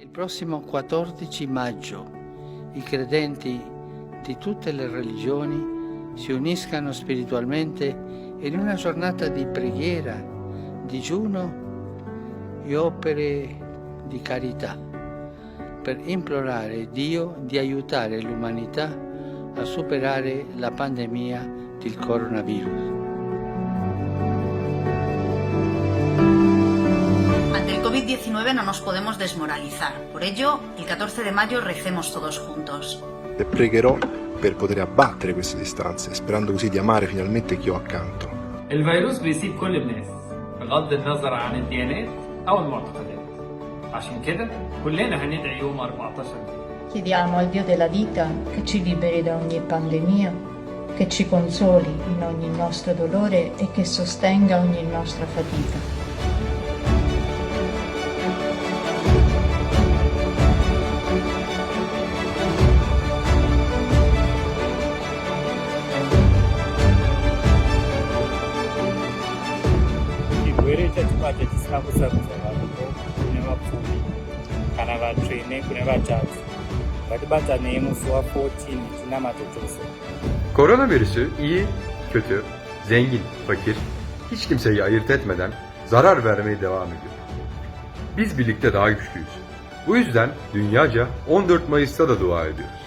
Il prossimo 14 maggio i credenti di tutte le religioni si uniscano spiritualmente in una giornata di preghiera, digiuno e opere di carità per implorare Dio di aiutare l'umanità a superare la pandemia del coronavirus. Ante el COVID-19 no nos podemos desmoralizar. Por ello, el 14 de mayo recemos todos juntos. E pregherò per poter abbattere queste distanze, sperando così di amare finalmente chi ho accanto. الفيروس بيصيب كل الناس بغض النظر عن الديانات أو المعتقدات. عشان كده كلنا هندعي يوم 14. Chiediamo al Dio della vita che ci liberi da ogni pandemia, che ci consoli in ogni nostro dolore e che sostenga ogni nostra fatica. Twaje tisakusakuzavaniko kune vapfumi kana vatsvene kune vadzadzi ngatibatsanei musi wa 14 tinamate chose. Koronavirüsü iyi, kötü, zengin, fakir, hiç kimseyi ayırt etmeden zarar vermeye devam ediyor. Biz birlikte daha güçlüyüz. Bu yüzden dünyaca 14 Mayıs'ta da dua ediyoruz.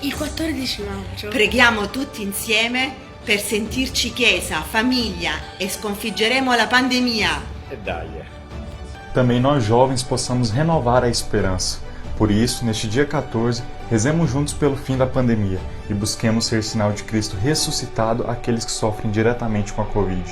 Il 14 maggio preghiamo tutti insieme per sentirci chiesa, famiglia e sconfiggeremo la pandemia. E dai. Também nós jovens possamos renovar a esperança. Por isso, neste dia 14, rezemos juntos pelo fim da pandemia e busquemos ser sinal de Cristo ressuscitado àqueles que sofrem diretamente com a Covid.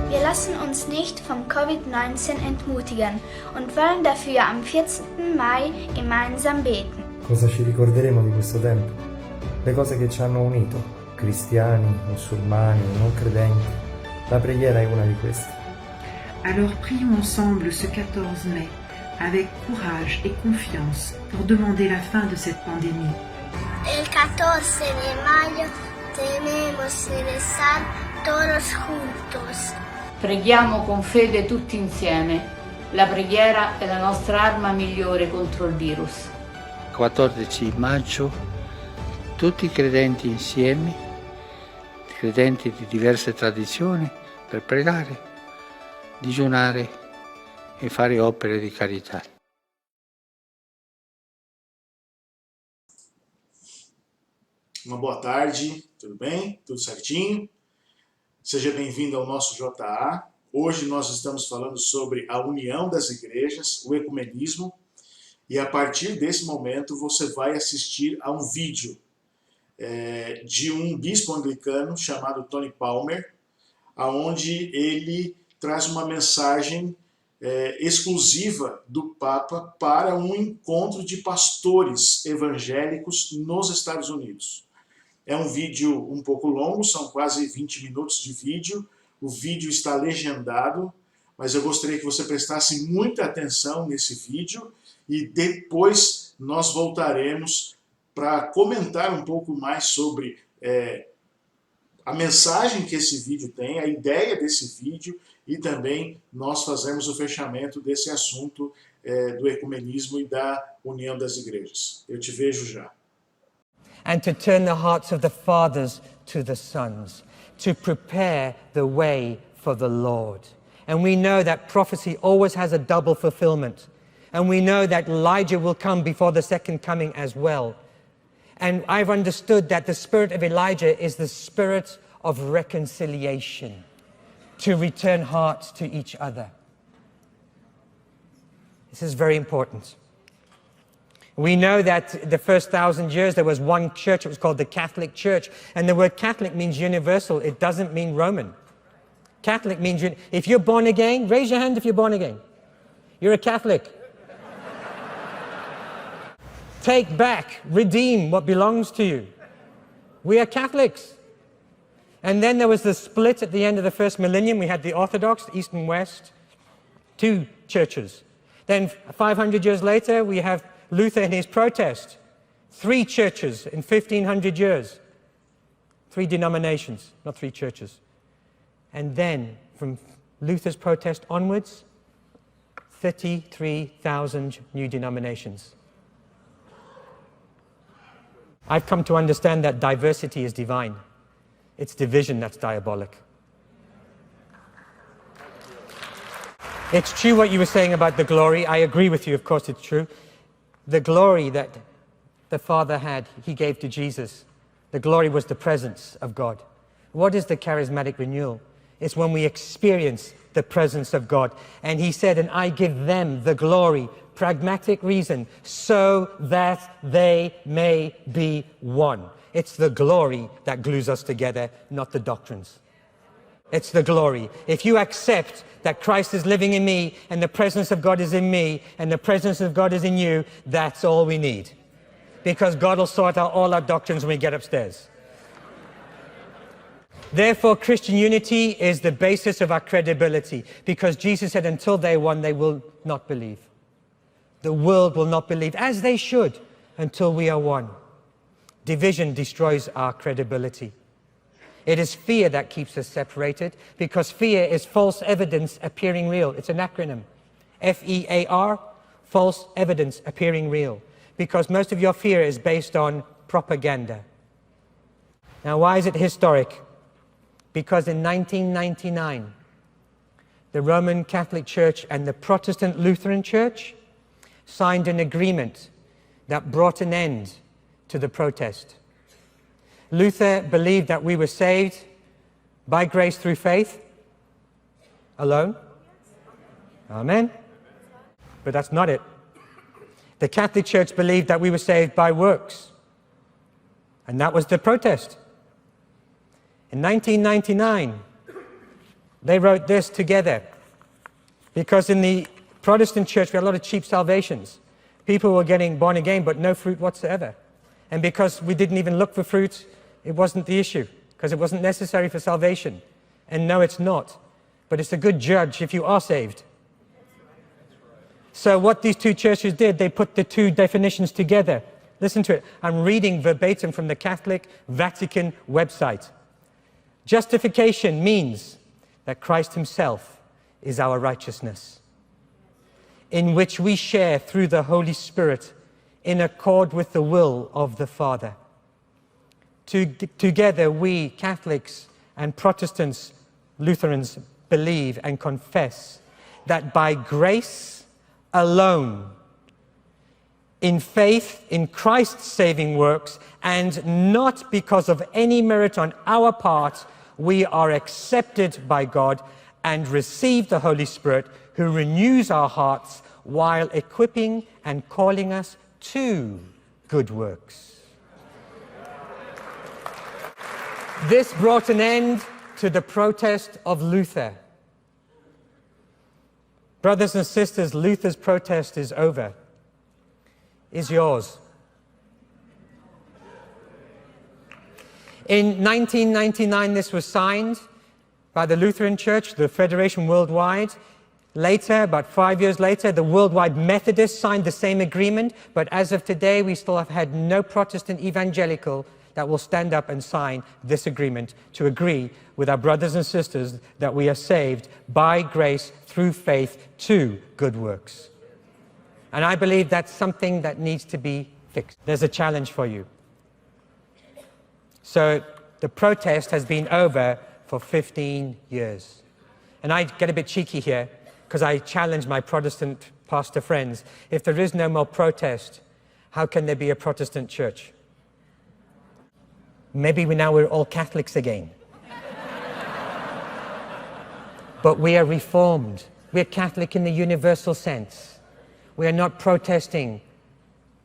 Wir lassen uns nicht vom Covid-19 entmutigen und wollen dafür am 14. Mai gemeinsam beten. Cosa ci ricorderemo di questo tempo? Le cose che ci hanno unito, cristiani, musulmani, non credenti. La preghiera è una di queste. Alors prions ensemble ce 14 mai avec courage et confiance pour demander la fin de cette pandémie. El 14 de mayo tenemos que rezar todos juntos. Preghiamo con fede tutti insieme. La preghiera è la nostra arma migliore contro il virus. 14 maggio tutti i credenti insieme, credenti di diverse tradizioni, per pregare, digiunare e fare opere di carità. Uma boa tarde, tudo bem? Tudo certinho? Seja bem-vindo ao nosso JA. Hoje nós estamos falando sobre a união das igrejas, o ecumenismo, e a partir desse momento você vai assistir a um vídeo de um bispo anglicano chamado Tony Palmer, onde ele traz uma mensagem exclusiva do Papa para um encontro de pastores evangélicos nos Estados Unidos. É um vídeo um pouco longo, são quase 20 minutos de vídeo. O vídeo está legendado, mas eu gostaria que você prestasse muita atenção nesse vídeo e depois nós voltaremos para comentar um pouco mais sobre a mensagem que esse vídeo tem, a ideia desse vídeo e também nós fazemos o fechamento desse assunto do ecumenismo e da união das igrejas. Eu te vejo já. And to turn the hearts of the fathers to the sons, to prepare the way for the Lord. And we know that prophecy always has a double fulfillment. And we know that Elijah will come before the second coming as well. And I've understood that the spirit of Elijah is the spirit of reconciliation, to return hearts to each other. This is very important. We know that the first 1,000 years there was one church, it was called the Catholic Church, and the word Catholic means universal, it doesn't mean Roman. Catholic means, if you're born again, raise your hand if you're born again. You're a Catholic. Take back, redeem what belongs to you. We are Catholics. And then there was the split at the end of the first millennium. We had the Orthodox, East and West, two churches. Then 500 years later, we have Luther in his protest. 3 churches in 1500 years. 3 denominations, not 3 churches. And then, from Luther's protest onwards, 33,000 new denominations. I've come to understand that diversity is divine. It's division that's diabolic. It's true what you were saying about the glory. I agree with you, of course it's true. The glory that the Father had, he gave to Jesus. The glory was the presence of God. What is the charismatic renewal? It's when we experience the presence of God. And he said, and I give them the glory, pragmatic reason, so that they may be one. It's the glory that glues us together, not the doctrines. It's the glory. If you accept that Christ is living in me, and the presence of God is in me, and the presence of God is in you, that's all we need. Because God will sort out all our doctrines when we get upstairs. Therefore, Christian unity is the basis of our credibility, because Jesus said, until they one, they will not believe. The world will not believe, as they should, until we are one. Division destroys our credibility. It is fear that keeps us separated, because fear is false evidence appearing real. It's an acronym. F-E-A-R, false evidence appearing real. Because most of your fear is based on propaganda. Now, why is it historic? Because in 1999, the Roman Catholic Church and the Protestant Lutheran Church signed an agreement that brought an end to the protest. Luther believed that we were saved by grace through faith alone. Amen. But that's not it. The Catholic Church believed that we were saved by works. And that was the protest. In 1999, they wrote this together. Because in the Protestant church, we had a lot of cheap salvations. People were getting born again, but no fruit whatsoever. And because we didn't even look for fruit, it wasn't the issue, because it wasn't necessary for salvation. And no, it's not. But it's a good judge if you are saved. So what these two churches did, they put the two definitions together. Listen to it. I'm reading verbatim from the Catholic Vatican website. Justification means that Christ himself is our righteousness, in which we share through the Holy Spirit in accord with the will of the Father. Together, we Catholics and Protestants, Lutherans, believe and confess that by grace alone, in faith in Christ's saving works, and not because of any merit on our part, we are accepted by God and receive the Holy Spirit, who renews our hearts while equipping and calling us to good works. This brought an end to the protest of Luther. Brothers and sisters, Luther's protest is over. Is yours. In 1999, this was signed by the Lutheran Church, the Federation Worldwide. Later, about 5 years later, the Worldwide Methodists signed the same agreement, but as of today, we still have had no Protestant evangelical that will stand up and sign this agreement to agree with our brothers and sisters that we are saved by grace through faith to good works. And I believe that's something that needs to be fixed. There's a challenge for you. So the protest has been over for 15 years. And I get a bit cheeky here because I challenge my Protestant pastor friends. If there is no more protest, how can there be a Protestant church? Maybe now we're all Catholics again. But we are Reformed. We're Catholic in the universal sense. We are not protesting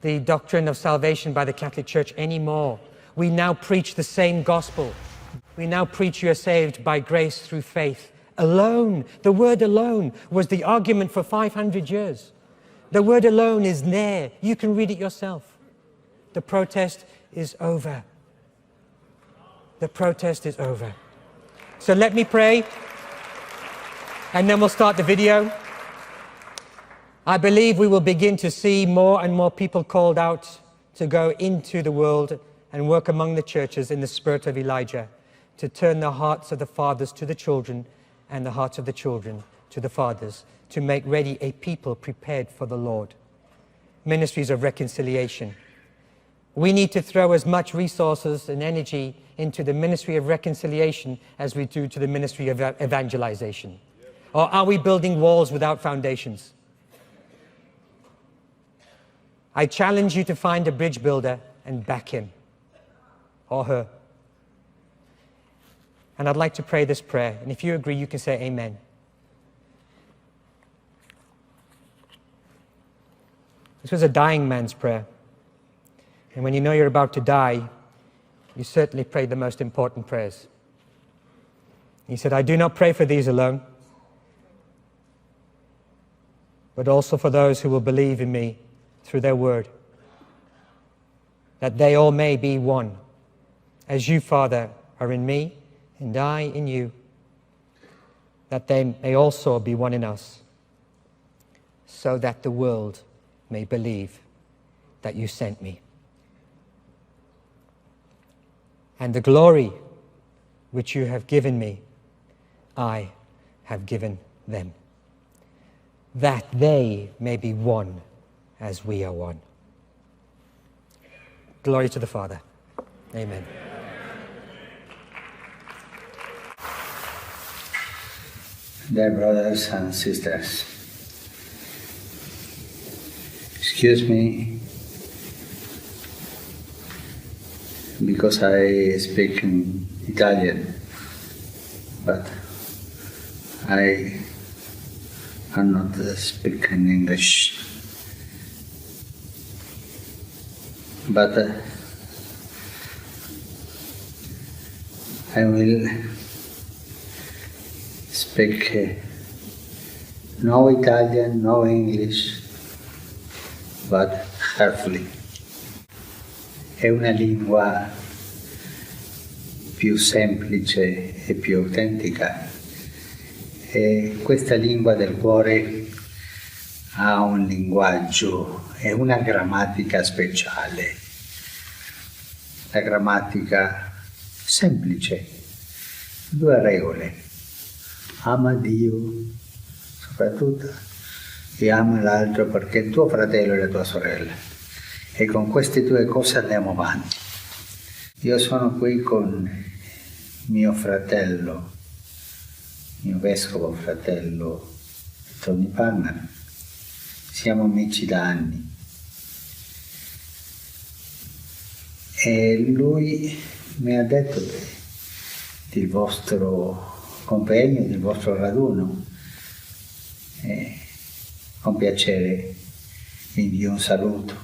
the doctrine of salvation by the Catholic Church anymore. We now preach the same gospel. We now preach you are saved by grace through faith alone. The word alone was the argument for 500 years. The word alone is there. You can read it yourself. The protest is over. The protest is over. So let me pray, and then we'll start the video. I believe we will begin to see more and more people called out to go into the world and work among the churches in the spirit of Elijah, to turn the hearts of the fathers to the children and the hearts of the children to the fathers, to make ready a people prepared for the Lord. Ministries of reconciliation. We need to throw as much resources and energy into the ministry of reconciliation as we do to the ministry of evangelization. Or are we building walls without foundations? I challenge you to find a bridge builder and back him or her. And I'd like to pray this prayer, and if you agree, you can say amen. This was a dying man's prayer. And when you know you're about to die, you certainly pray the most important prayers. He said, I do not pray for these alone, but also for those who will believe in me through their word, that they all may be one, as you, Father, are in me, and I in you, that they may also be one in us, so that the world may believe that you sent me. And the glory which you have given me, I have given them, that they may be one as we are one. Glory to the Father. Amen. Dear brothers and sisters, excuse me because I speak in Italian, but I am not speaking English. But I will speak no Italian, no English, but carefully. È una lingua più semplice e più autentica. E questa lingua del cuore ha un linguaggio e una grammatica speciale. La grammatica semplice, 2 regole. Ama Dio soprattutto e ama l'altro perché è il tuo fratello e la tua sorella. E con queste 2 cose andiamo avanti. Io sono qui con mio fratello, mio vescovo fratello Tony Palmer. Siamo amici da anni. E lui mi ha detto del vostro convegno, del vostro raduno. E con piacere vi invio un saluto.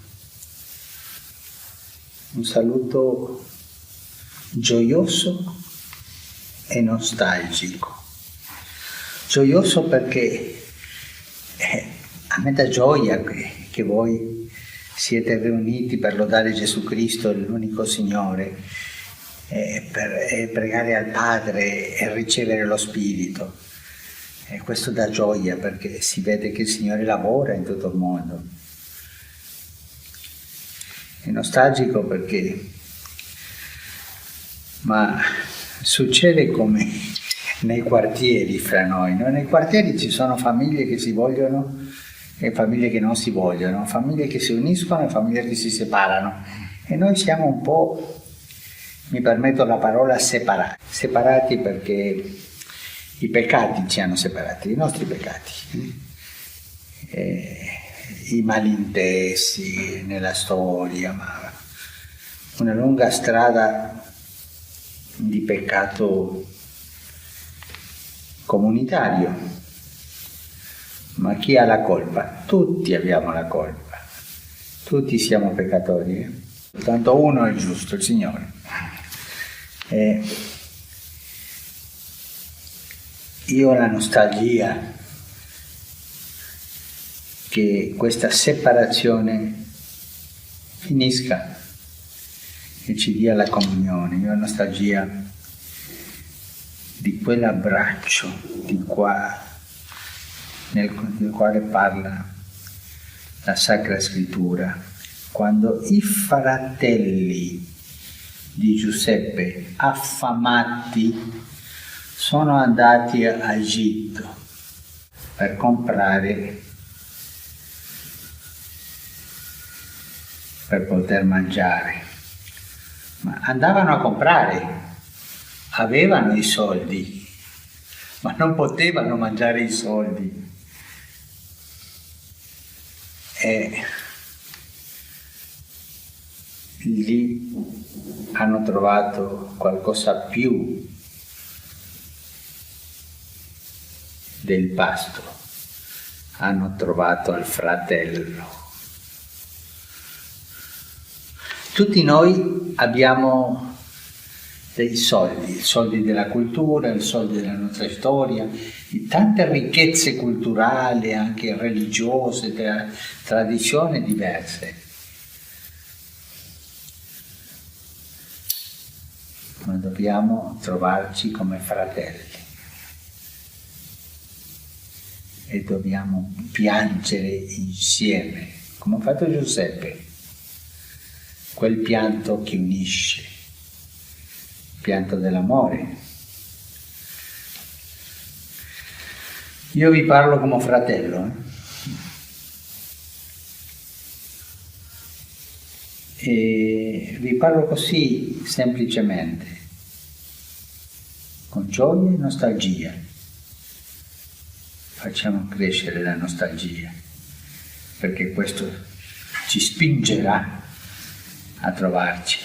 Un saluto gioioso e nostalgico. Gioioso perché a me dà gioia che voi siete riuniti per lodare Gesù Cristo, l'unico Signore, per pregare al Padre e ricevere lo Spirito. E questo dà gioia perché si vede che il Signore lavora in tutto il mondo. È nostalgico perché, ma succede come nei quartieri fra noi, no? Nei quartieri ci sono famiglie che si vogliono e famiglie che non si vogliono, famiglie che si uniscono e famiglie che si separano. E noi siamo un po', mi permetto la parola, separati perché i peccati ci hanno separati, i nostri peccati. I malintesi nella storia, ma una lunga strada di peccato comunitario. Ma chi ha la colpa? Tutti abbiamo la colpa, tutti siamo peccatori, Tanto uno è giusto, il Signore. Io ho la nostalgia che questa separazione finisca e ci dia la comunione. Io ho nostalgia di quell'abbraccio nel quale parla la Sacra Scrittura, quando i fratelli di Giuseppe, affamati, sono andati a Egitto per comprare, per poter mangiare. Ma andavano a comprare, avevano i soldi, ma non potevano mangiare i soldi. E lì hanno trovato qualcosa più del pasto, hanno trovato il fratello. Tutti noi abbiamo dei soldi, i soldi della cultura, i soldi della nostra storia, di tante ricchezze culturali, anche religiose, della tradizione diverse. Ma dobbiamo trovarci come fratelli e dobbiamo piangere insieme, come ha fatto Giuseppe, quel pianto che unisce, il pianto dell'amore. Io vi parlo come fratello, e vi parlo così semplicemente, con gioia e nostalgia. Facciamo crescere la nostalgia, perché questo ci spingerà a trovarci,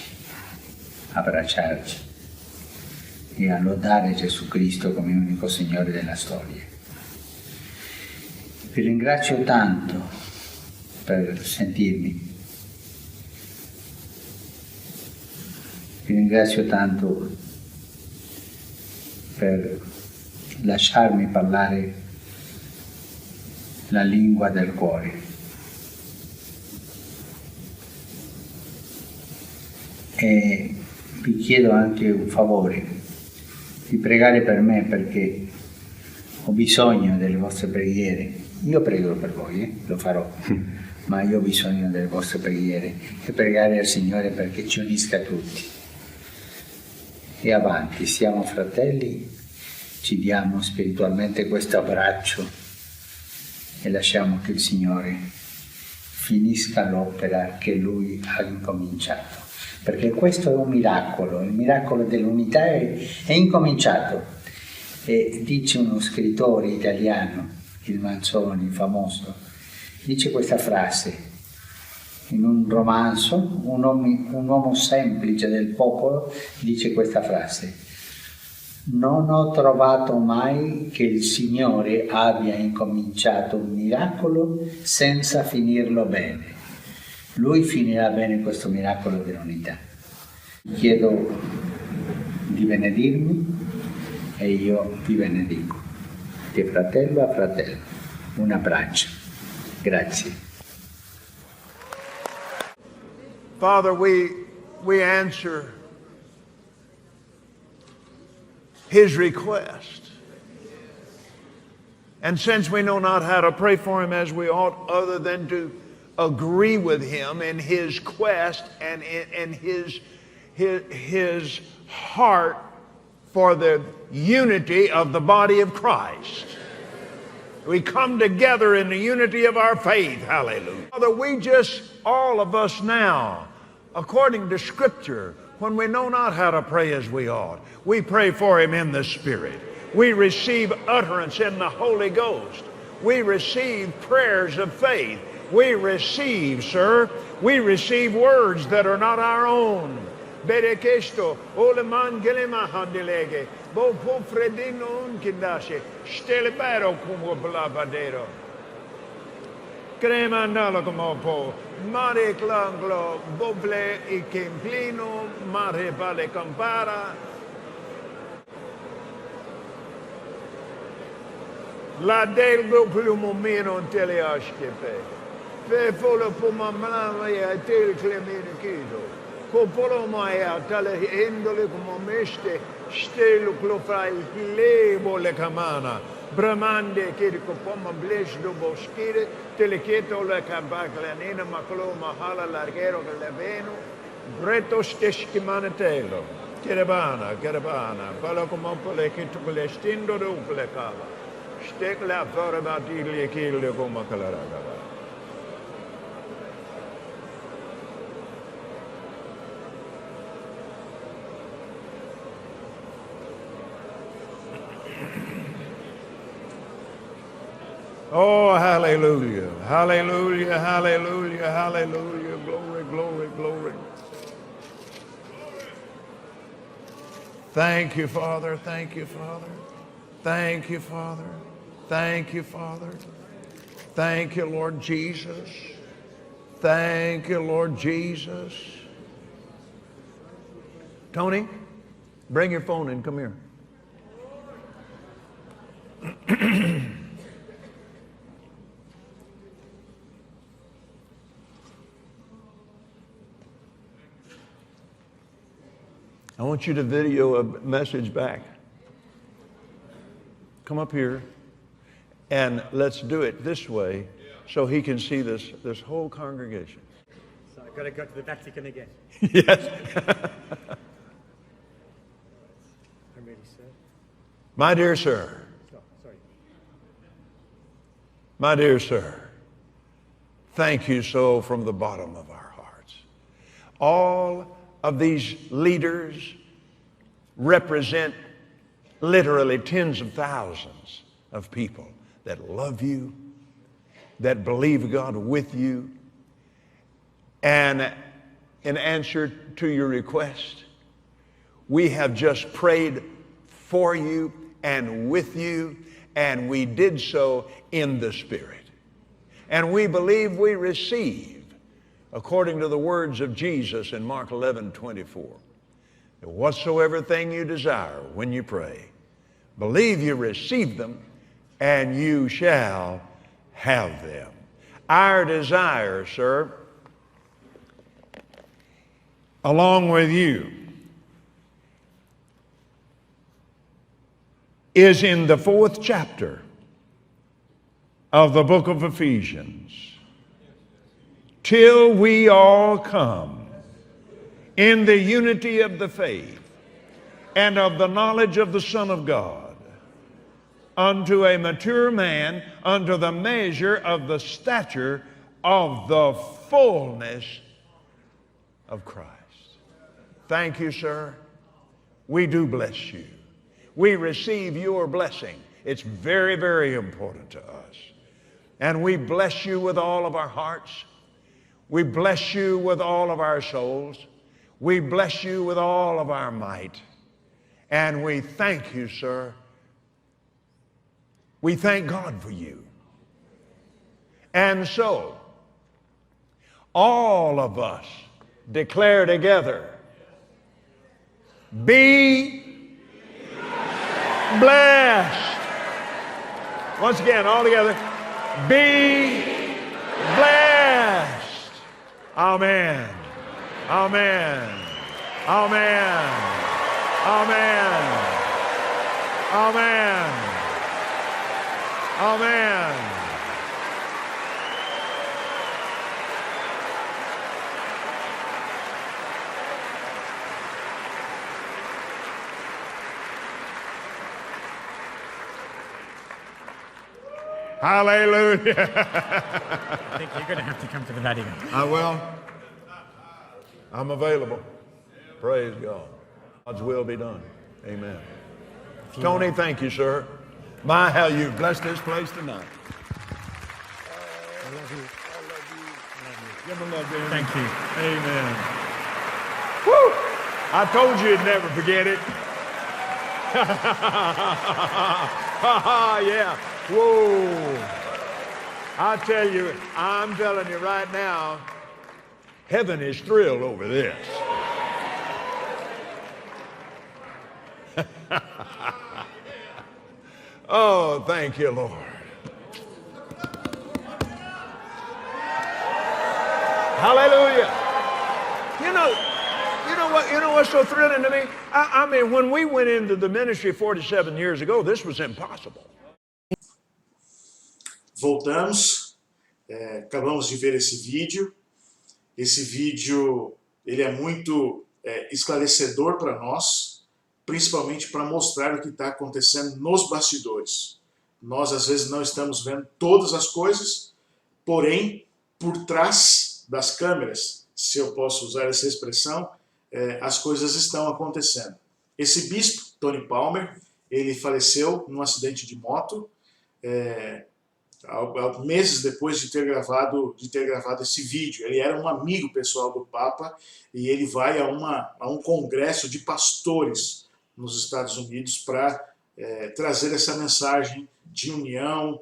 a abbracciarci e a lodare Gesù Cristo come unico Signore della storia. Vi ringrazio tanto per sentirmi. Vi ringrazio tanto per lasciarmi parlare la lingua del cuore. E vi chiedo anche un favore, di pregare per me, perché ho bisogno delle vostre preghiere. Io prego per voi, lo farò, ma io ho bisogno delle vostre preghiere e pregare al Signore perché ci unisca tutti. E avanti, siamo fratelli, ci diamo spiritualmente questo abbraccio e lasciamo che il Signore finisca l'opera che Lui ha incominciato. Perché questo è un miracolo, il miracolo dell'unità è incominciato. E dice uno scrittore italiano, il Manzoni, famoso, dice questa frase in un romanzo, un uomo semplice del popolo dice questa frase: non ho trovato mai che il Signore abbia incominciato un miracolo senza finirlo bene. Lui finirà bene questo miracolo dell'unità. Chiedo di benedirmi e io vi benedico, di fratello a fratello. Un abbraccio. Grazie. Father, we answer his request. And since we know not how to pray for him as we ought, other than to agree with him in his quest and in his heart for the unity of the body of Christ. We come together in the unity of our faith. Hallelujah. Father, we just, all of us now, according to Scripture, when we know not how to pray as we ought, we pray for him in the Spirit. We receive utterance in the Holy Ghost. We receive prayers of faith. We receive, sir, we receive words that are not our own. Berekesto, oleman gelema handelege, bo po fredino unkindashe, stelebero como blavadero. Crema nala como po, mare clanglo, boble e kemplino, mare vale campara. La delgo plumo meno teleaskepe. Fe folo puma mlama ya tel clemene kido. Popolo maya tale endole como meste stelo clofai lebo le camana. Brahmande kirko poma blish do boskire, teleketo le kabaklanina maklo mahala largero leveno, bretos teshkimanetelo, kerebana, pala como pole kitukule stindo do plekala, stekla farabati kille como kalaraga. Oh, hallelujah, hallelujah, hallelujah, hallelujah, glory, glory, glory. Thank you, Father, thank you, Father. Thank you, Father. Thank you, Father. Thank you, Lord Jesus. Thank you, Lord Jesus. Tony, bring your phone in, come here. I want you to video a message back. Come up here and let's do it this way so he can see this whole congregation. So I've got to go to the Vatican again. Yes. I'm ready, sir. My dear sir. Sorry. My dear sir, thank you so from the bottom of our hearts. All of these leaders represent literally tens of thousands of people that love you, that believe God with you, and in answer to your request, we have just prayed for you and with you, and we did so in the Spirit. And we believe we receive, according to the words of Jesus in Mark 11:24, that whatsoever thing you desire when you pray, believe you receive them and you shall have them. Our desire, sir, along with you, is in the 4th chapter of the book of Ephesians. Till we all come in the unity of the faith and of the knowledge of the Son of God, unto a mature man, unto the measure of the stature of the fullness of Christ. Thank you, sir. We do bless you. We receive your blessing. It's very, very important to us. And we bless you with all of our hearts. We bless you with all of our souls. We bless you with all of our might. And we thank you, sir. We thank God for you. And so, all of us declare together, be blessed. Once again, all together, be blessed. Amen. Amen. Amen. Amen. Amen. Amen. Hallelujah. I think you're going to have to come to the Vatican. I will. I'm available. Praise God. God's will be done. Amen. Tony, thank you, sir. My, how you've blessed this place tonight. I love you. I love you. I love you. Give him a love, baby. Thank you. Amen. Woo! I told you you'd never forget it. Yeah. Whoa. I tell you, I'm telling you right now, heaven is thrilled over this. Oh, thank you, Lord. Hallelujah. You know what's so thrilling to me? I mean, when we went into the ministry 47 years ago, this was impossible. Voltamos, acabamos de ver esse vídeo. Esse vídeo ele é muito esclarecedor para nós, principalmente para mostrar o que está acontecendo nos bastidores. Nós, às vezes, não estamos vendo todas as coisas, porém, por trás das câmeras, se eu posso usar essa expressão, as coisas estão acontecendo. Esse bispo, Tony Palmer, ele faleceu num acidente de moto, meses depois de ter gravado esse vídeo. Ele era um amigo pessoal do Papa e ele vai a um congresso de pastores nos Estados Unidos para trazer essa mensagem de união,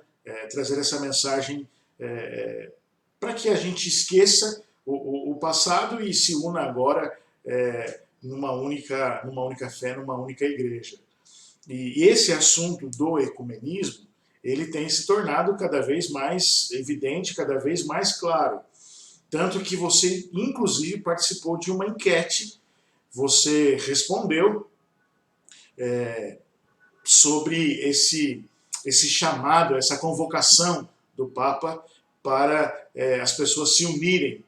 trazer essa mensagem para que a gente esqueça o passado e se una agora numa única fé, numa única igreja. E esse assunto do ecumenismo, ele tem se tornado cada vez mais evidente, cada vez mais claro. Tanto que você, inclusive, participou de uma enquete, você respondeu sobre esse chamado, essa convocação do Papa para as pessoas se unirem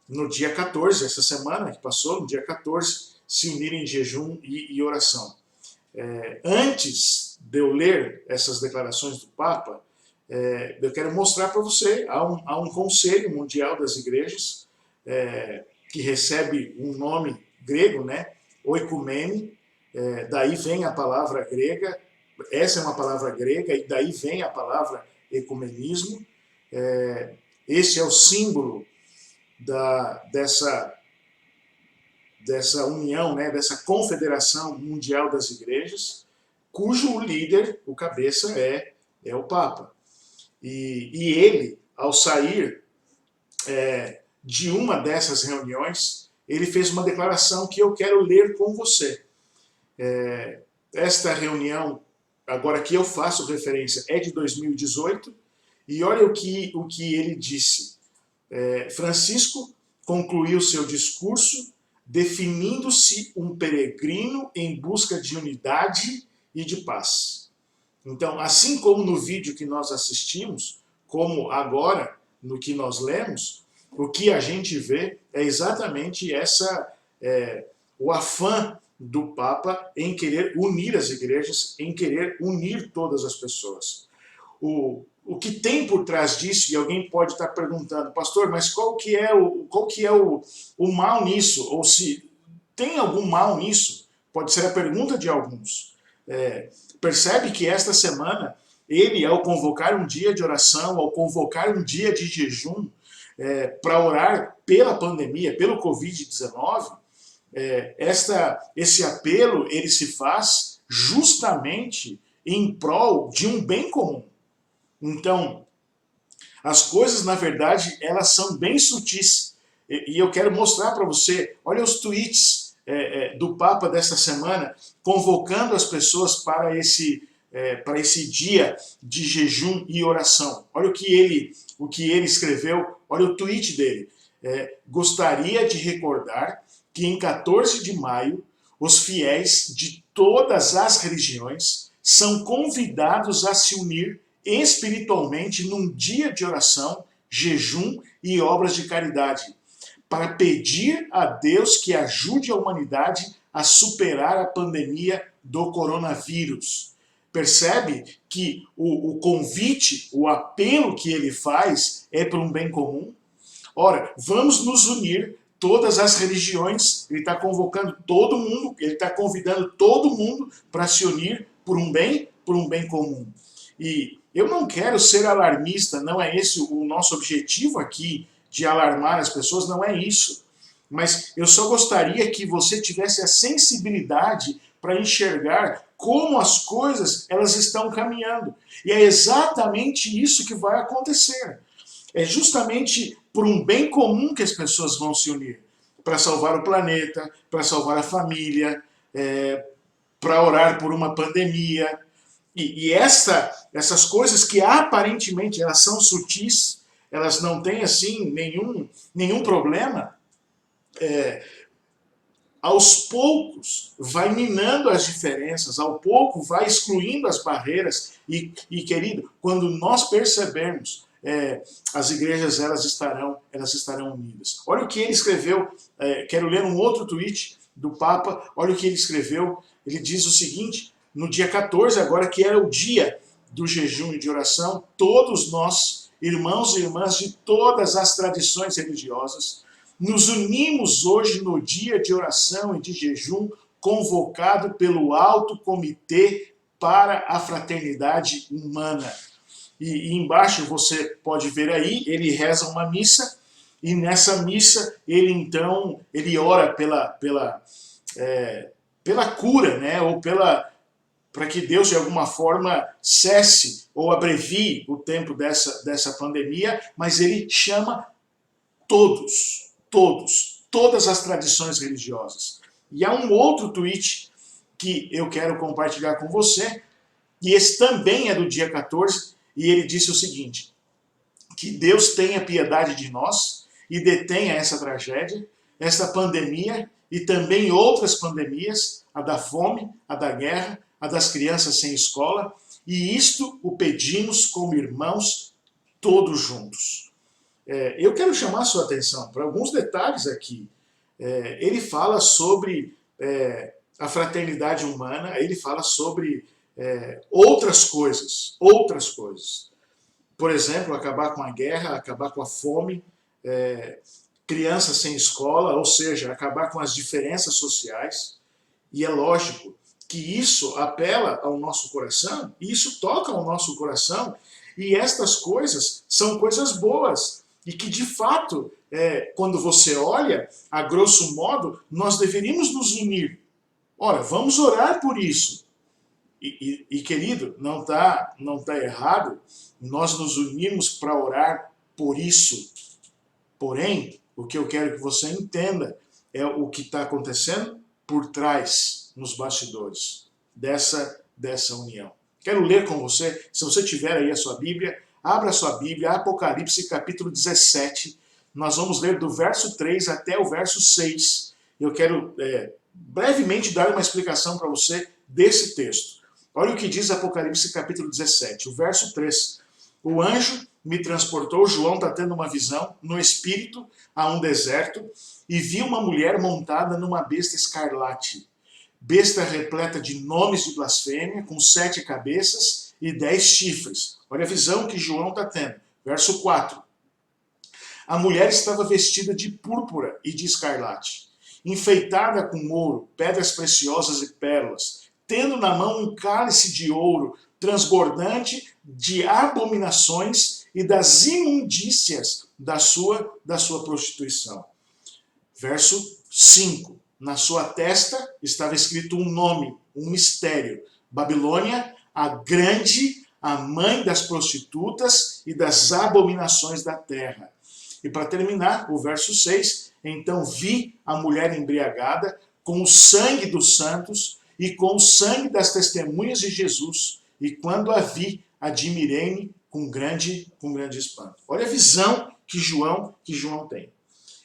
no dia 14, essa semana que passou, no dia 14, se unirem em jejum e oração. Antes de eu ler essas declarações do Papa, eu quero mostrar para você, há um Conselho Mundial das Igrejas, que recebe um nome grego, né? Oikumene, daí vem a palavra grega, essa é uma palavra grega, e daí vem a palavra ecumenismo. Esse é o símbolo dessa união, né, dessa confederação mundial das igrejas, cujo líder, o cabeça, é o Papa. E ele, ao sair de uma dessas reuniões, ele fez uma declaração que eu quero ler com você. Esta reunião, agora que eu faço referência, é de 2018, e olha o que ele disse. Francisco concluiu seu discurso definindo-se um peregrino em busca de unidade e de paz. Então, assim como no vídeo que nós assistimos, como agora no que nós lemos, o que a gente vê é exatamente o afã do Papa em querer unir as igrejas, em querer unir todas as pessoas. O que tem por trás disso, e alguém pode estar perguntando, pastor, mas qual que é o mal nisso? Ou se tem algum mal nisso? Pode ser a pergunta de alguns. Percebe que esta semana, ele, ao convocar um dia de oração, ao convocar um dia de jejum, para orar pela pandemia, pelo Covid-19, esse apelo ele se faz justamente em prol de um bem comum. Então, as coisas, na verdade, elas são bem sutis. E eu quero mostrar para você, olha os tweets do Papa desta semana, convocando as pessoas para esse dia de jejum e oração. Olha o que ele escreveu, olha o tweet dele. Gostaria de recordar que em 14 de maio, os fiéis de todas as religiões são convidados a se unir espiritualmente num dia de oração, jejum e obras de caridade, para pedir a Deus que ajude a humanidade a superar a pandemia do coronavírus. Percebe que o convite, o apelo que ele faz é para um bem comum? Ora, vamos nos unir, todas as religiões, ele está convocando todo mundo, ele está convidando todo mundo para se unir por um bem comum. E eu não quero ser alarmista, não é esse o nosso objetivo aqui, de alarmar as pessoas, não é isso. Mas eu só gostaria que você tivesse a sensibilidade para enxergar como as coisas elas estão caminhando. E é exatamente isso que vai acontecer. É justamente por um bem comum que as pessoas vão se unir. Para salvar o planeta, para salvar a família, para orar por uma pandemia. E essas coisas que aparentemente elas são sutis, elas não têm assim nenhum problema, aos poucos vai minando as diferenças, ao pouco vai excluindo as barreiras e querido, quando nós percebermos, as igrejas elas estarão unidas. Olha o que ele escreveu, quero ler um outro tweet do Papa, olha o que ele escreveu, ele diz o seguinte, no dia 14 agora, que era o dia do jejum e de oração, todos nós, irmãos e irmãs de todas as tradições religiosas, nos unimos hoje no dia de oração e de jejum convocado pelo Alto Comitê para a Fraternidade Humana. E embaixo você pode ver aí, ele reza uma missa, e nessa missa ele ora pela cura, né? Ou para que Deus de alguma forma cesse ou abrevie o tempo dessa pandemia, mas ele chama todas as tradições religiosas. E há um outro tweet que eu quero compartilhar com você, e esse também é do dia 14, e ele disse o seguinte, que Deus tenha piedade de nós e detenha essa tragédia, essa pandemia e também outras pandemias, a da fome, a da guerra, a das crianças sem escola, e isto o pedimos como irmãos todos juntos. Eu quero chamar a sua atenção para alguns detalhes aqui. Ele fala sobre a fraternidade humana, ele fala sobre outras coisas. Por exemplo, acabar com a guerra, acabar com a fome, crianças sem escola, ou seja, acabar com as diferenças sociais. E é lógico que isso apela ao nosso coração, e isso toca ao nosso coração, e estas coisas são coisas boas. E que, de fato, quando você olha, a grosso modo, nós deveríamos nos unir. Ora, vamos orar por isso. E querido, não tá errado nós nos unirmos para orar por isso. Porém, o que eu quero que você entenda é o que está acontecendo por trás, nos bastidores, dessa união. Quero ler com você, se você tiver aí a sua Bíblia, abra sua Bíblia, Apocalipse capítulo 17, nós vamos ler do verso 3 até o verso 6. Eu quero brevemente dar uma explicação para você desse texto. Olha o que diz Apocalipse capítulo 17, o verso 3. O anjo me transportou, João está tendo uma visão, no espírito, a um deserto, e vi uma mulher montada numa besta escarlate. Besta repleta de nomes de blasfêmia, com 7 cabeças e 10 chifres. Olha a visão que João está tendo. Verso 4. A mulher estava vestida de púrpura e de escarlate, enfeitada com ouro, pedras preciosas e pérolas, tendo na mão um cálice de ouro transbordante de abominações e das imundícias da sua prostituição. Verso 5. Na sua testa estava escrito um nome, um mistério. Babilônia, a grande, a mãe das prostitutas e das abominações da terra. E para terminar, o verso 6, então vi a mulher embriagada com o sangue dos santos e com o sangue das testemunhas de Jesus, e quando a vi, admirei-me com grande espanto. Olha a visão que João tem.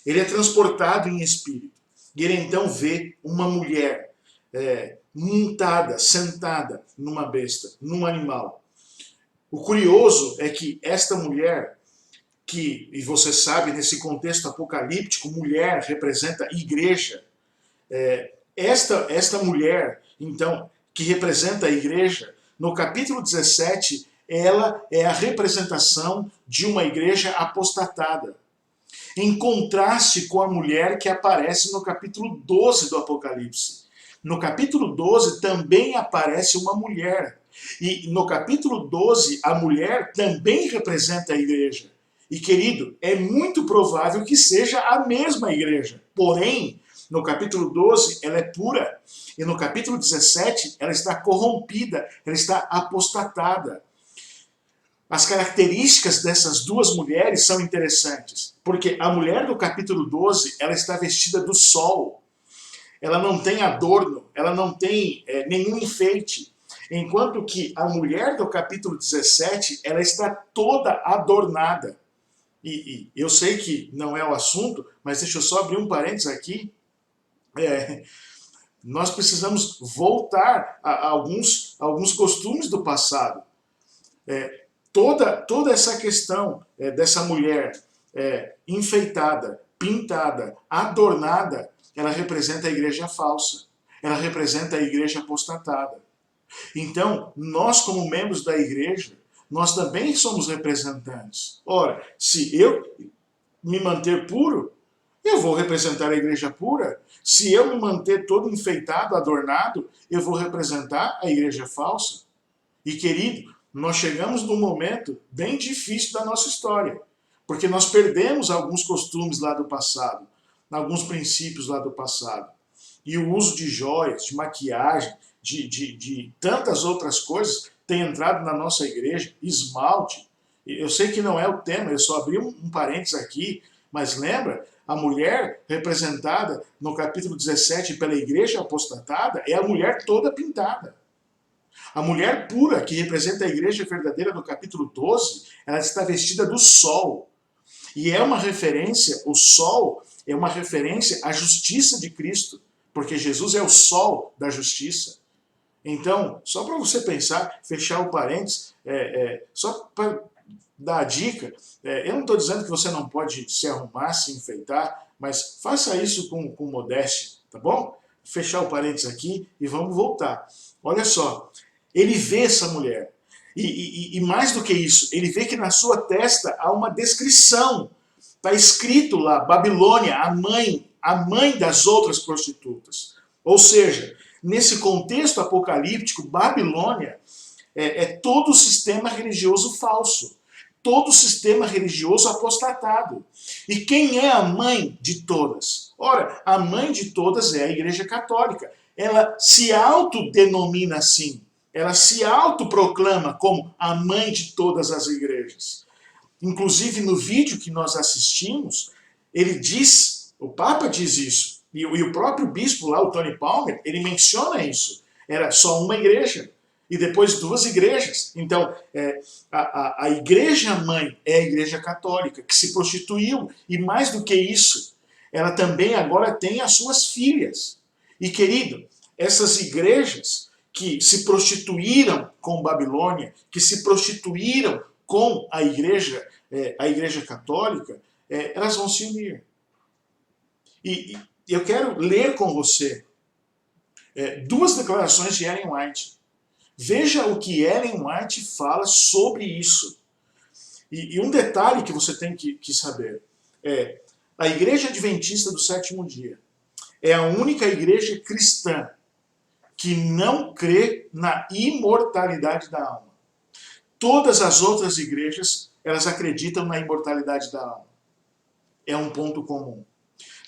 Ele é transportado em espírito, e ele então vê uma mulher montada, sentada numa besta, num animal. O curioso é que esta mulher, e você sabe, nesse contexto apocalíptico, mulher representa igreja. Esta mulher, então, que representa a igreja, no capítulo 17, ela é a representação de uma igreja apostatada. Em contraste com a mulher que aparece no capítulo 12 do Apocalipse. No capítulo 12 também aparece uma mulher. E no capítulo 12, a mulher também representa a igreja. E, querido, é muito provável que seja a mesma igreja. Porém, no capítulo 12, ela é pura. E no capítulo 17, ela está corrompida, ela está apostatada. As características dessas duas mulheres são interessantes. Porque a mulher do capítulo 12, ela está vestida do sol. Ela não tem adorno, ela não tem nenhum enfeite. Enquanto que a mulher do capítulo 17, ela está toda adornada. E eu sei que não é o assunto, mas deixa eu só abrir um parênteses aqui. Nós precisamos voltar a alguns costumes do passado. Toda essa questão dessa mulher enfeitada, pintada, adornada, ela representa a igreja falsa. Ela representa a igreja apostatada. Então, nós como membros da igreja, nós também somos representantes. Ora, se eu me manter puro, eu vou representar a igreja pura. Se eu me manter todo enfeitado, adornado, eu vou representar a igreja falsa. E querido, nós chegamos num momento bem difícil da nossa história, porque nós perdemos alguns costumes lá do passado, alguns princípios lá do passado. E o uso de joias, de maquiagem, de tantas outras coisas tem entrado na nossa igreja, esmalte. Eu sei que não é o tema, eu só abri um parênteses aqui, mas lembra, a mulher representada no capítulo 17 pela igreja apostatada é a mulher toda pintada. A mulher pura, que representa a igreja verdadeira no capítulo 12, ela está vestida do sol. E é uma referência, o sol é uma referência à justiça de Cristo, porque Jesus é o sol da justiça. Então, só para você pensar, fechar o parênteses, só para dar a dica, eu não estou dizendo que você não pode se arrumar, se enfeitar, mas faça isso com modéstia, tá bom? Fechar o parênteses aqui e vamos voltar. Olha só, ele vê essa mulher, e mais do que isso, ele vê que na sua testa há uma descrição, está escrito lá, Babilônia, a mãe das outras prostitutas. Ou seja, nesse contexto apocalíptico, Babilônia é todo o sistema religioso falso, todo o sistema religioso apostatado. E quem é a mãe de todas? Ora, a mãe de todas é a Igreja Católica. Ela se autodenomina assim, ela se autoproclama como a mãe de todas as igrejas. Inclusive no vídeo que nós assistimos, ele diz, o Papa diz isso, e o próprio bispo lá, o Tony Palmer, ele menciona isso. Era só uma igreja, e depois duas igrejas. Então, a igreja mãe é a Igreja Católica, que se prostituiu, e mais do que isso, ela também agora tem as suas filhas. E querido, essas igrejas que se prostituíram com Babilônia, que se prostituíram com a igreja católica, elas vão se unir. E eu quero ler com você duas declarações de Ellen White. Veja o que Ellen White fala sobre isso. E um detalhe que você tem que saber a Igreja Adventista do Sétimo Dia é a única igreja cristã que não crê na imortalidade da alma. Todas as outras igrejas, elas acreditam na imortalidade da alma. É um ponto comum.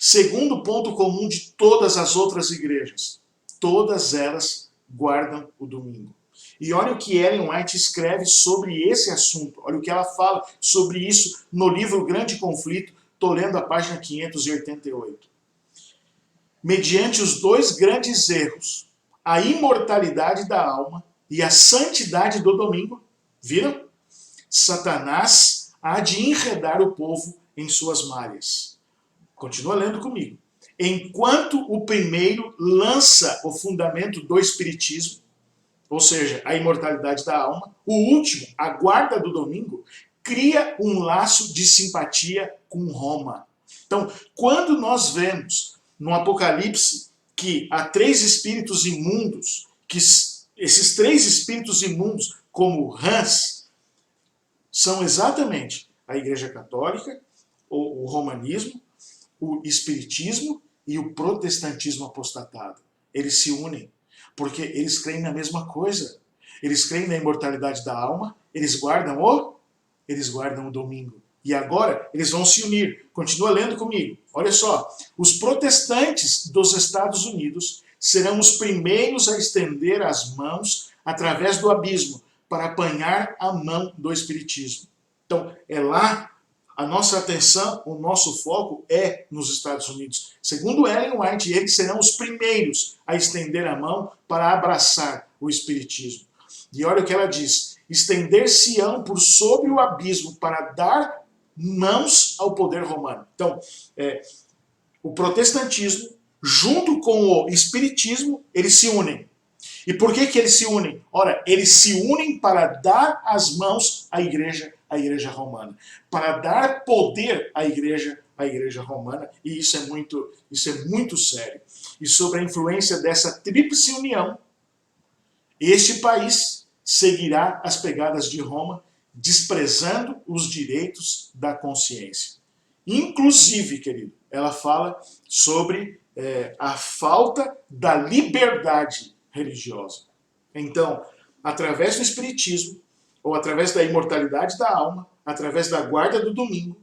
Segundo ponto comum de todas as outras igrejas, todas elas guardam o domingo. E olha o que Ellen White escreve sobre esse assunto. Olha o que ela fala sobre isso no livro Grande Conflito. Estou lendo a página 588. Mediante os dois grandes erros, a imortalidade da alma e a santidade do domingo, viram? Satanás há de enredar o povo em suas malhas. Continua lendo comigo. Enquanto o primeiro lança o fundamento do espiritismo, ou seja, a imortalidade da alma, o último, a guarda do domingo, cria um laço de simpatia com Roma. Então, quando nós vemos no Apocalipse que há três espíritos imundos, que esses três espíritos imundos, como rãs, são exatamente a Igreja Católica, o romanismo, o espiritismo e o protestantismo apostatado. Eles se unem, porque eles creem na mesma coisa. Eles creem na imortalidade da alma, eles guardam o domingo. E agora eles vão se unir. Continua lendo comigo. Olha só. Os protestantes dos Estados Unidos serão os primeiros a estender as mãos através do abismo para apanhar a mão do espiritismo. Então, é lá a nossa atenção, o nosso foco é nos Estados Unidos. Segundo Ellen White, eles serão os primeiros a estender a mão para abraçar o espiritismo. E olha o que ela diz. Estender-se-ão por sobre o abismo para dar mãos ao poder romano. Então, o protestantismo junto com o Espiritismo, eles se unem. E por que eles se unem? Ora, eles se unem para dar as mãos à igreja romana, para dar poder à igreja romana, e isso é muito sério. E sobre a influência dessa tríplice união, este país seguirá as pegadas de Roma, desprezando os direitos da consciência. Inclusive, querido, ela fala sobre a falta da liberdade religiosa. Então, através do Espiritismo, ou através da imortalidade da alma, através da guarda do domingo,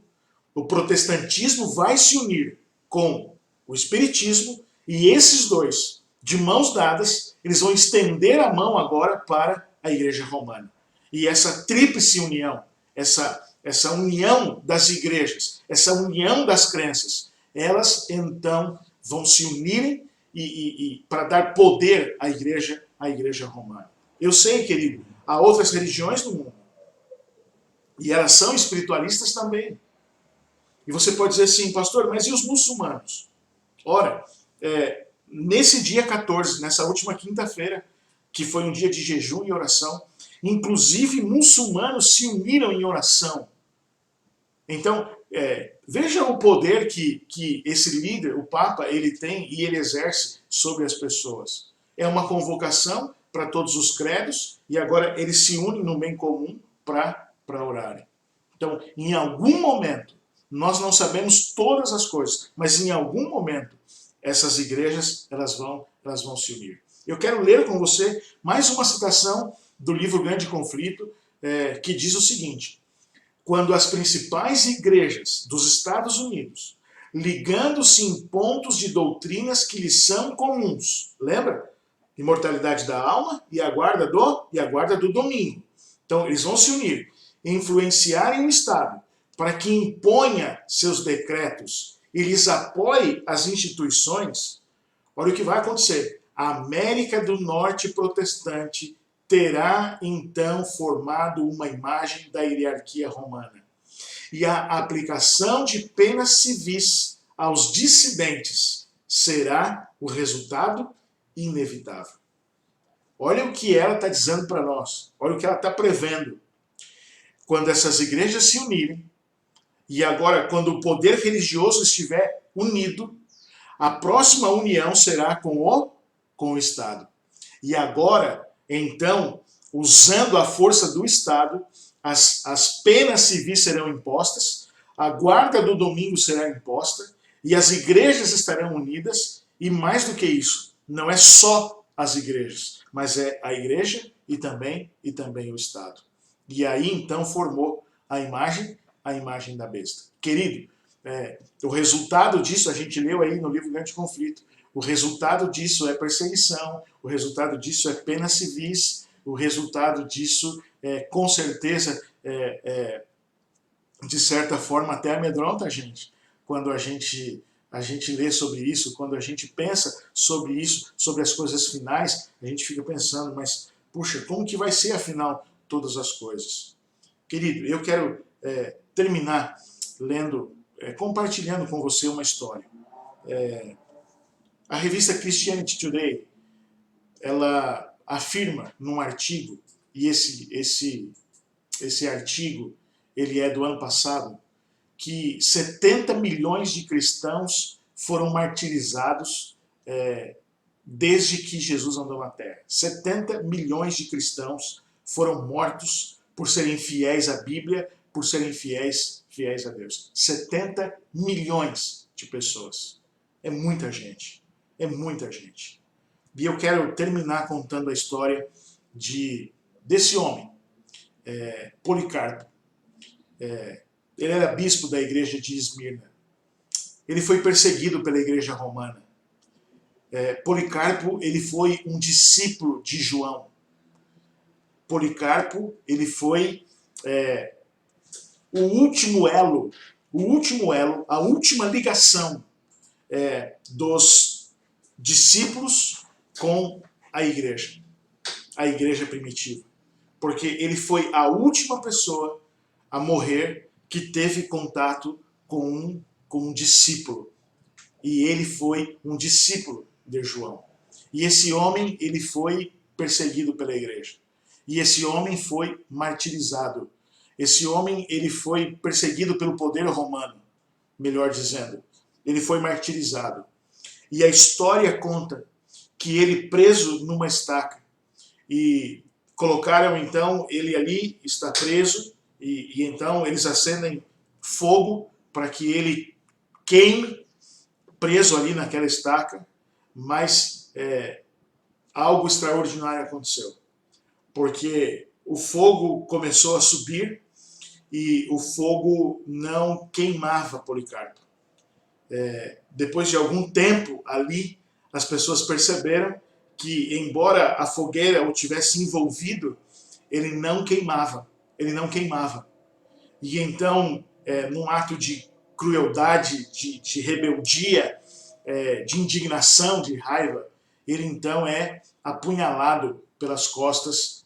o protestantismo vai se unir com o Espiritismo, e esses dois, de mãos dadas, eles vão estender a mão agora para a Igreja Romana. E essa tríplice união, essa união das igrejas, essa união das crenças, elas então vão se unirem e para dar poder à Igreja Romana. Eu sei, querido, há outras religiões no mundo, e elas são espiritualistas também. E você pode dizer assim, pastor, mas e os muçulmanos? Ora, nesse dia 14, nessa última quinta-feira, que foi um dia de jejum e oração, inclusive muçulmanos se uniram em oração. Então, veja o poder que esse líder, o Papa, ele tem e ele exerce sobre as pessoas. É uma convocação para todos os credos, e agora eles se unem no bem comum para orarem. Então, em algum momento, nós não sabemos todas as coisas, mas em algum momento, essas igrejas elas vão se unir. Eu quero ler com você mais uma citação do livro Grande Conflito, que diz o seguinte: quando as principais igrejas dos Estados Unidos, ligando-se em pontos de doutrinas que lhes são comuns, lembra? Imortalidade da alma e a guarda do domingo. Então, eles vão se unir, influenciarem o Estado para que imponha seus decretos e lhes apoie as instituições. Olha o que vai acontecer. A América do Norte protestante terá então formado uma imagem da hierarquia romana. E a aplicação de penas civis aos dissidentes será o resultado inevitável. Olha o que ela está dizendo para nós. Olha o que ela está prevendo. Quando essas igrejas se unirem, e agora quando o poder religioso estiver unido, a próxima união será com o Estado. E agora, então, usando a força do Estado, as penas civis serão impostas, a guarda do domingo será imposta, e as igrejas estarão unidas, e mais do que isso, não é só as igrejas, mas é a igreja e também o Estado. E aí, então, formou a imagem da besta. Querido, o resultado disso, a gente leu aí no livro Grande Conflito, o resultado disso é perseguição, o resultado disso é penas civis, o resultado disso, com certeza, de certa forma, até amedronta a gente. Quando a gente lê sobre isso, quando a gente pensa sobre isso, sobre as coisas finais, a gente fica pensando, mas, puxa, como que vai ser, afinal, todas as coisas? Querido, eu quero terminar compartilhando com você uma história. A revista Christianity Today, ela afirma num artigo, e esse artigo ele é do ano passado, que 70 milhões de cristãos foram martirizados desde que Jesus andou na Terra. 70 milhões de cristãos foram mortos por serem fiéis à Bíblia, por serem fiéis a Deus. 70 milhões de pessoas. É muita gente. É muita gente. E eu quero terminar contando a história desse homem, Policarpo. Ele era bispo da igreja de Esmirna. Ele foi perseguido pela igreja romana. Policarpo, ele foi um discípulo de João. Policarpo, ele foi o último elo, a última ligação dos discípulos com a igreja primitiva. Porque ele foi a última pessoa a morrer que teve contato com um discípulo. e ele foi um discípulo de João. E esse homem, ele foi perseguido pela igreja. E esse homem foi martirizado. Esse homem, ele foi perseguido pelo poder romano, melhor dizendo. Ele foi martirizado. E a história conta que ele preso numa estaca. E colocaram então ele ali, está preso, e então eles acendem fogo para que ele queime, preso ali naquela estaca, mas algo extraordinário aconteceu. Porque o fogo começou a subir e o fogo não queimava Policarpo. Depois de algum tempo ali, as pessoas perceberam que, embora a fogueira o tivesse envolvido, ele não queimava. Ele não queimava. E então, num ato de crueldade, de rebeldia, de indignação, de raiva, ele então é apunhalado pelas costas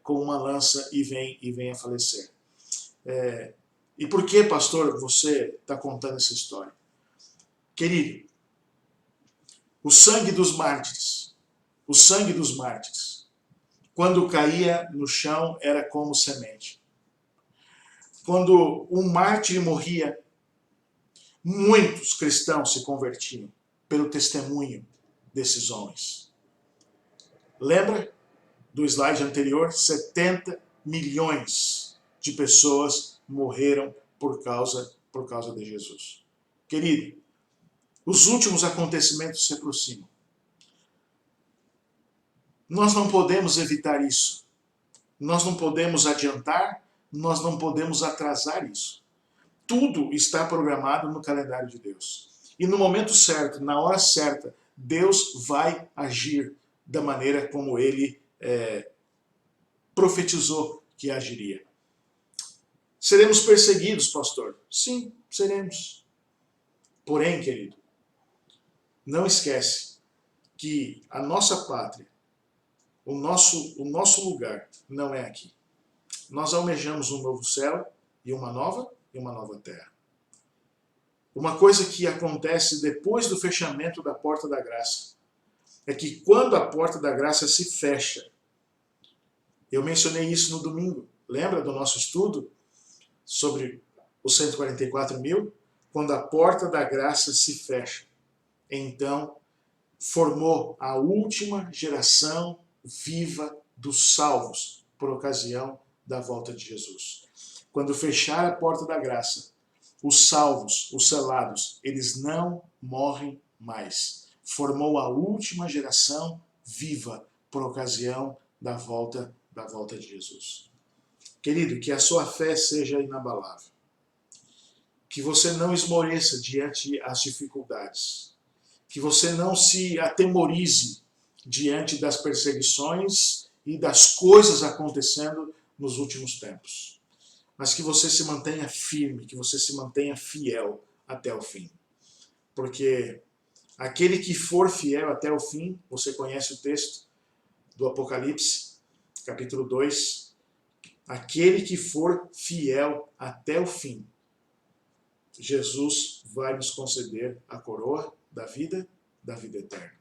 com uma lança e vem a falecer. E por que, pastor, você está contando essa história? Querido, o sangue dos mártires, quando caía no chão, era como semente. Quando um mártir morria, muitos cristãos se convertiam pelo testemunho desses homens. Lembra do slide anterior? 70 milhões de pessoas morreram por causa de Jesus. Querido, os últimos acontecimentos se aproximam. Nós não podemos evitar isso. Nós não podemos adiantar, nós não podemos atrasar isso. Tudo está programado no calendário de Deus. E no momento certo, na hora certa, Deus vai agir da maneira como Ele profetizou que agiria. Seremos perseguidos, pastor? Sim, seremos. Porém, querido, não esquece que a nossa pátria, o nosso lugar não é aqui. Nós almejamos um novo céu e uma nova terra. Uma coisa que acontece depois do fechamento da porta da graça é que quando a porta da graça se fecha, eu mencionei isso no domingo, lembra do nosso estudo sobre os 144 mil? Quando a porta da graça se fecha, então formou a última geração viva dos salvos por ocasião da volta de Jesus. Quando fechar a porta da graça, os salvos, os selados, eles não morrem mais. Formou a última geração viva por ocasião da volta de Jesus. Querido, que a sua fé seja inabalável. Que você não esmoreça diante das dificuldades. Que você não se atemorize diante das perseguições e das coisas acontecendo nos últimos tempos. Mas que você se mantenha firme, que você se mantenha fiel até o fim. Porque aquele que for fiel até o fim, você conhece o texto do Apocalipse, capítulo 2, aquele que for fiel até o fim, Jesus vai nos conceder a coroa da vida eterna.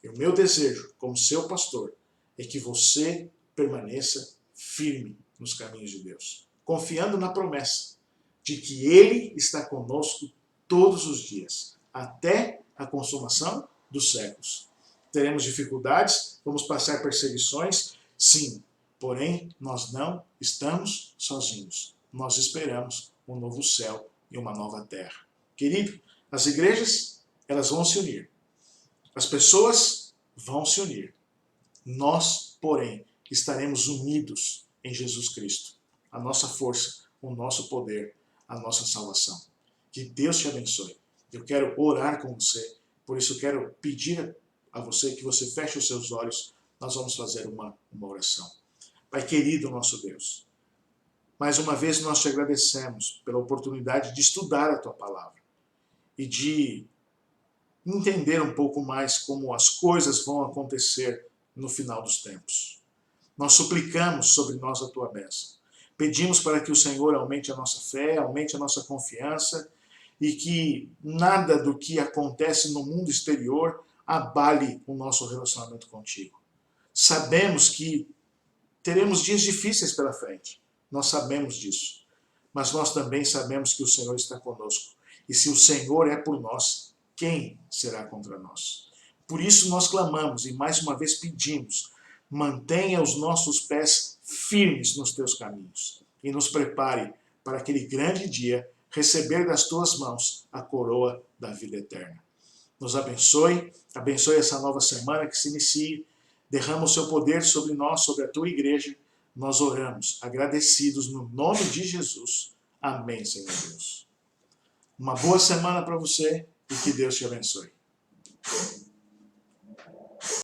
E o meu desejo, como seu pastor, é que você permaneça firme nos caminhos de Deus, confiando na promessa de que Ele está conosco todos os dias, até a consumação dos séculos. Teremos dificuldades, vamos passar perseguições, sim, porém nós não estamos sozinhos. Nós esperamos um novo céu e uma nova terra. Querido, as igrejas, elas vão se unir. As pessoas vão se unir. Nós, porém, estaremos unidos em Jesus Cristo. A nossa força, o nosso poder, a nossa salvação. Que Deus te abençoe. Eu quero orar com você, por isso eu quero pedir a você que você feche os seus olhos. Nós vamos fazer uma oração. Pai querido, nosso Deus, mais uma vez nós te agradecemos pela oportunidade de estudar a tua palavra e de entender um pouco mais como as coisas vão acontecer no final dos tempos. Nós suplicamos sobre nós a tua bênção. Pedimos para que o Senhor aumente a nossa fé, aumente a nossa confiança e que nada do que acontece no mundo exterior abale o nosso relacionamento contigo. Sabemos que teremos dias difíceis pela frente, nós sabemos disso, mas nós também sabemos que o Senhor está conosco. E se o Senhor é por nós, quem será contra nós? Por isso nós clamamos e mais uma vez pedimos, mantenha os nossos pés firmes nos teus caminhos e nos prepare para aquele grande dia receber das tuas mãos a coroa da vida eterna. Nos abençoe essa nova semana que se inicie, derrama o seu poder sobre nós, sobre a tua igreja. Nós oramos, agradecidos no nome de Jesus. Amém, Senhor Deus. Uma boa semana para você e que Deus te abençoe.